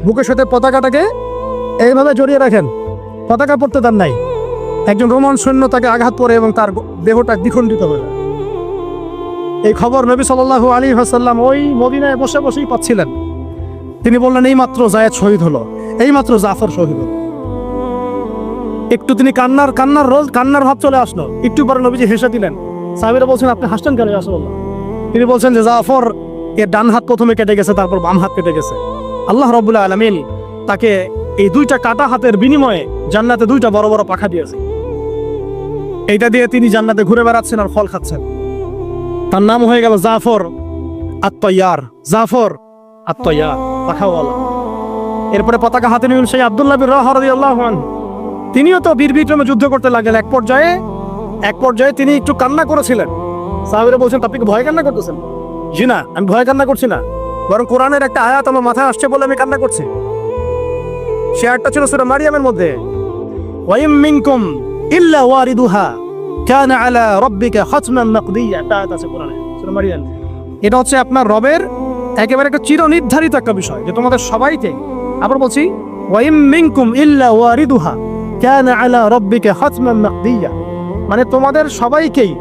বুকের সাথে পতাকাটাকে এইভাবে জড়িয়ে রাখেন, পতাকা পড়তে দেন নাই। একজন রোমান সৈন্য তাকে আঘাত করে এবং তার দেহটা দ্বিখণ্ডিত হয়ে যায়। এই খবর নবী সাল্লাল্লাহু আলাইহি ওয়াসাল্লাম ওই মদিনায় বসে বসেই পাচ্ছিলেন। তিনি বললেন, এই মাত্র জায়েদ শহীদ হলো, এই মাত্র জাফর শহীদ হলো। একটু তিনি কান্নার ভাব চলে আসলো। একটু পরে নবীজি হেসে দিলেন। সাহাবীরা বলছেন, আপনি হাসছেন কেন ইয়া রাসূলুল্লাহ? তিনি বলছেন যে জাফর এর ডান হাত প্রথমে কেটে গেছে, তারপর বাম হাত কেটে গেছে। আল্লাহ রাব্বুল আলামিন তাকে এই দুইটা কাটা হাতের বিনিময়ে জান্নাতে দুইটা বড় বড় পাখা দিয়েছে। এইটা দিয়ে তিনি জান্নাতে ঘুরে বেড়াচ্ছেন আর ফল খাচ্ছেন। তার নাম হয়ে গেল জাফর আত-তাইয়ার, জাফর আত-তাইয়ার, পাখাওয়ালা। এরপরে পতাকা হাতে নিলেন সেই আব্দুল্লাহ বিন রাওয়াহা রাদিয়াল্লাহু আনহু। তিনিও তো বীর বিক্রমে যুদ্ধ করতে লাগলেন। এক পর্যায়ে তিনি একটু কান্না করেছিলেন। সাহাবীরা বলছেন, আপনি কি ভয় কান্না করতেছেন? জি না, আমি ভয় কান্না করছি না, বরং কোরআনের একটা আয়াত আমার মাথায় আসছে বলে আমি কান্না করছি। সে আয়াতটা ছিল সূরা মারিয়ামের মধ্যে, ওয়া ইম মিনকুম ইল্লা ওয়ারিদুহা কানা আলা রাব্বিকা হাতমান মাকদিয়া। একটা আয়াত আছে কোরআনে, সূরা মারিয়াম। এটা হচ্ছে আপনার রবের একেবারে একটা চিরনির্ধারিত একটা বিষয় যে তোমাদের সবাইকে, আবার বলছি, ওয়া ইম মিনকুম ইল্লা ওয়ারিদুহা কানা আলা রাব্বিকা হাতমান মাকদিয়া, মানে তোমাদের সবাইকেই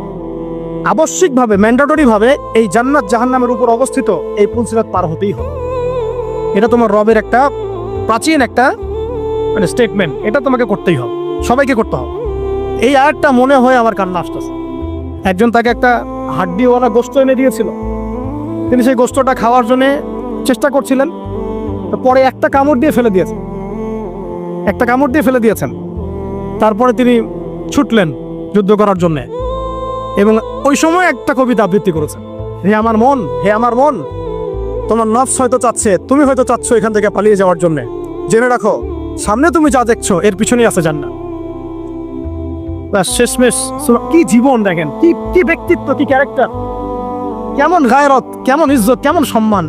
আবশ্যিকভাবে, ম্যান্ডেটরি ভাবে এই জান্নাত জাহান্নামের উপর অবস্থিত এই পুলসিরাত পার হতেই হবে। এটা তোমার রবের একটা প্রাচীন একটা মানে স্টেটমেন্ট, এটা তোমাকে করতেই হবে, সবাইকে করতে হবে। এই আয়াতটা মনে হয় আমার কান্না আসতেছে। একজন তাকে একটা হাড্ডিওয়ালা গোশত এনে দিয়েছিল, তিনি সেই গোশতটা খাওয়ার জন্য চেষ্টা করছিলেন, তো পরে একটা কামড় দিয়ে ফেলে দিয়েছেন। তারপরে তিনি ছুটলেন যুদ্ধ করার জন্য এবং ওই সময় একটা কবিতা আবৃত্তি করেছেন, হে আমার মন, তোমার নফস হয়তো চাচ্ছে, তুমি হয়তো চাচ্ছ এখান থেকে পালিয়ে যাওয়ার জন্য, জেনে রাখো সামনে তুমি যা দেখছো এর পিছনেই আছে জান্নাত। শেষমেশ কি জীবন দেখেন, কি ব্যক্তিত্ব, কি ক্যারেক্টার, কেমন গায়রত, কেমন ইজ্জত, কেমন সম্মান,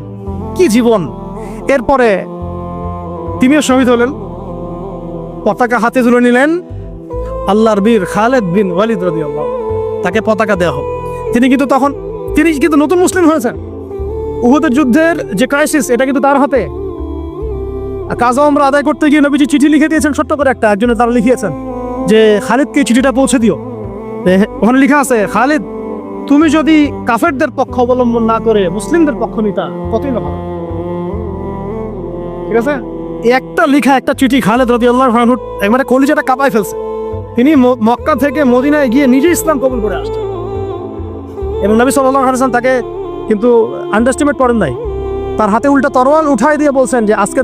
কি জীবন। এরপরে তিনিও শহীদ হলেন, পতাকা হাতে তুলে নিলেন আল্লাহর বীর খালেদ বিন ওয়ালিদ রাদিয়াল্লাহু, তাকে পতাকা দেওয়া হোক। তিনি কিন্তু নতুন মুসলিম হয়েছেন। উহুদের যুদ্ধের যে ক্রাইসিস, এটা কিন্তু তার হাতে। কাজা ওমরা আদায় করতে গিয়ে নবীজি চিঠি লিখে দিয়েছেন, ছোট্ট করে একটা, একজনে তারা লিখিয়েছেন যে খালিদকে চিঠিটা পৌঁছে দিও। ওখানে লেখা আছে, খালিদ তুমি যদি কাফেরদের পক্ষ অবলম্বন না করে মুসলিমদের পক্ষ নিতা কতই না ভালো। ঠিক আছে, একটা লেখা, একটা চিঠি খালিদ রাদিয়াল্লাহু আনহু একবারে কলিজাটা কাঁপায় ফেলছে। তিনি মক্কা থেকে মদিনায় গিয়ে নিজে ইসলাম কবুল করে আসছেন এবং নবী সাল্লাল্লাহু আলাইহি ওয়াসাল্লাম তাকে কিন্তু আন্ডারস্টিমেট করেন নাই। তার হাতে উল্টা তরোয়াল উঠাই দিয়ে বলছেন যে আজকে